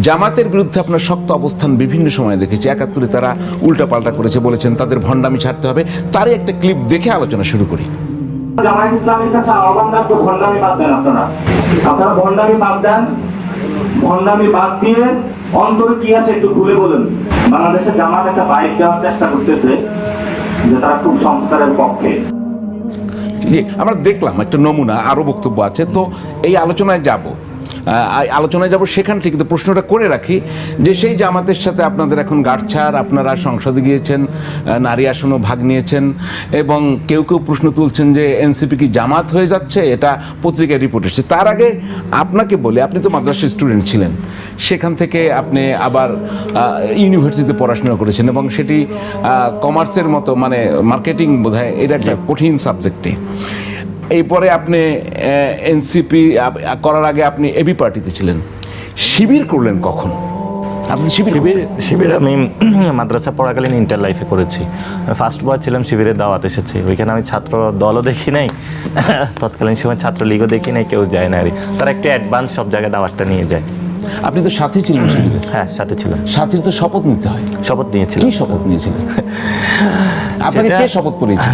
জামাতের বিরুদ্ধে আপনার শক্ত অবস্থান বিভিন্ন সময় দেখেছি। ৭১-এ তারা উল্টাপাল্টা করেছে, বলেছেন তাদের ভণ্ডামি ছাড়তে হবে। তারই একটা ক্লিপ দেখে আলোচনা শুরু করি। জামায়াত ইসলামীর কাছে আহ্বান রাখবো, ভণ্ডামি বাদ দেন। আপনারা ভণ্ডামি বাদ দেন। ভণ্ডামি বাদ দিয়ে অন্তরে কি আছে একটু খুলে বলুন। বাংলাদেশের জামাত একটা বাইক দেওয়ার চেষ্টা করতেছে যে তারা খুব সংস্কারের পক্ষে। জি, আমরা দেখলাম একটা নমুনা, আরও বক্তব্য আছে, তো এই আলোচনায় যাব সেখান থেকে তো প্রশ্নটা করে রাখি যে সেই জামাতের সাথে আপনাদের এখন গাঁটছাড়, আপনারা সংসদে গিয়েছেন, নারী আসনও ভাগ নিয়েছেন, এবং কেউ কেউ প্রশ্ন তুলছেন যে এনসিপি কি জামাত হয়ে যাচ্ছে, এটা পত্রিকায় রিপোর্ট এসেছে। তার আগে আপনাকে বলি, আপনি তো মাদ্রাসা স্টুডেন্ট ছিলেন, সেখান থেকে আপনি আবার ইউনিভার্সিটিতে পড়াশোনা করেছেন, এবং সেটি কমার্সের মতো, মানে মার্কেটিং বোধহয়, এটা একটা কঠিন সাবজেক্টে। এরপরে আপনি এনসিপি করার আগে আপনি এবি পার্টিতে ছিলেন। শিবির করলেন কখন? আপনি শিবির আমি মাদ্রাসা পড়াকালীন ইন্টার লাইফে করেছি। ফার্স্ট বয় ছিলাম, শিবিরের দাওয়াত এসেছে। ওইখানে আমি ছাত্র দলও দেখি নাই, তৎকালীন সময় ছাত্র লীগও দেখি নাই, কেউ যায় না। তারা একটু অ্যাডভান্স সব জায়গায় দাওয়াতটা নিয়ে যায়। আপনি তো সাথে ছিলেন শিবিরে? হ্যাঁ, সাথে ছিলাম। সাথীর তো শপথ নিতে হয়। শপথ নিয়েছিলাম। কি শপথ নিয়েছিলেন? আপনাকে কে শপথ করিয়েছে?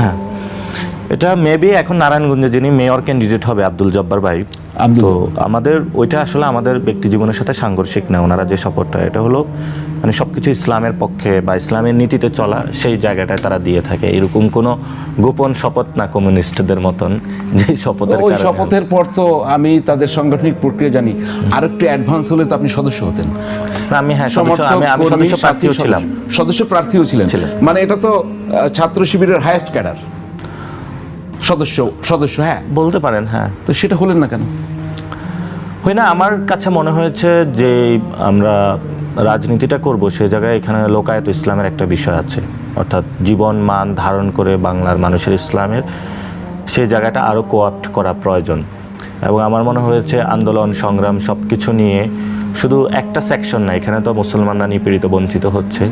এটা মেবি এখন নারায়ণগঞ্জে যিনি মেয়র ক্যান্ডিডেট হবে, আব্দুল জব্বার ভাই। তো আমাদের ওইটা আসলে আমাদের ব্যক্তি জীবনের সাথে সাংঘর্ষিক না। ওনারা যে শপথটা, এটা হলো মানে সবকিছু ইসলামের পক্ষে বা ইসলামের নীতিতে চলা, সেই জায়গাটায় তারা দিয়ে থাকে। এরকম কোনো গোপন শপথ না কমিউনিস্টদের মতন, যে শপথের ওই শপথের পর তো আমি তাদের সাংগঠনিক প্রক্রিয়া জানি, আর একটু অ্যাডভান্স হলে তো আপনি সদস্য হতেন। আমি সদস্য প্রার্থীও ছিলাম। সদস্য প্রার্থীও ছিলেন, মানে এটা তো ছাত্র শিবিরের হাইয়েস্ট ক্যাডার সদস্য। হ্যাঁ, বলতে পারেন। হ্যাঁ, তো সেটা হলেন না কেন? হয় না, আমার কাছে মনে হয়েছে যে আমরা রাজনীতিটা করব, সে জায়গায় এখানে লোকায়ত ইসলামের একটা বিষয় আছে, অর্থাৎ জীবন মান ধারণ করে বাংলার মানুষের ইসলামের সেই জায়গাটা আরও কোঅপ্ট করা প্রয়োজন। এবং আমার মনে হয়েছে আন্দোলন সংগ্রাম সব কিছু নিয়ে শুধু একটা সেকশন না, এখানে তো মুসলমানরা নিপীড়িত বঞ্চিত হচ্ছে,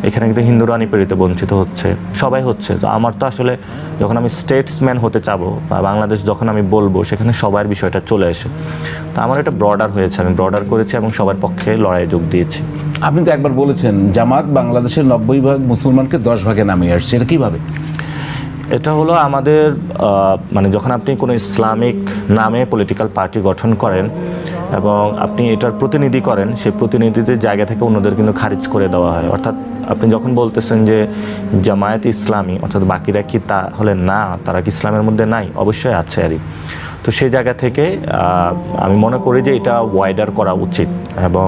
এখানে কিন্তু হিন্দুরা নিপীড়িত বঞ্চিত হচ্ছে, সবাই হচ্ছে। তো আমার তো আসলে যখন আমি স্টেটসম্যান হতে চাবো বা বাংলাদেশ যখন আমি বলবো, সেখানে সবার বিষয়টা চলে আসে। তো আমার এটা ব্রডার হয়েছে, আমি ব্রডার করেছি এবং সবার পক্ষে লড়াই যোগ দিয়েছি। আপনি তো একবার বলেছেন জামাত বাংলাদেশের 90% মুসলমানকে 10 ভাগে নামিয়ে আসছে, এটা কীভাবে? এটা হলো আমাদের মানে যখন আপনি কোনো ইসলামিক নামে পলিটিক্যাল পার্টি গঠন করেন এবং আপনি এটার প্রতিনিধি করেন, সেই প্রতিনিধিদের জায়গা থেকে অন্যদের কিন্তু খারিজ করে দেওয়া হয়। অর্থাৎ আপনি যখন বলতেছেন যে জামায়াত ইসলামী, অর্থাৎ বাকিরা কি তা হলে না, তারা কি ইসলামের মধ্যে নাই? অবশ্যই আছে আরই। তো সেই জায়গা থেকে আমি মনে করি যে এটা ওয়াইডার করা উচিত, এবং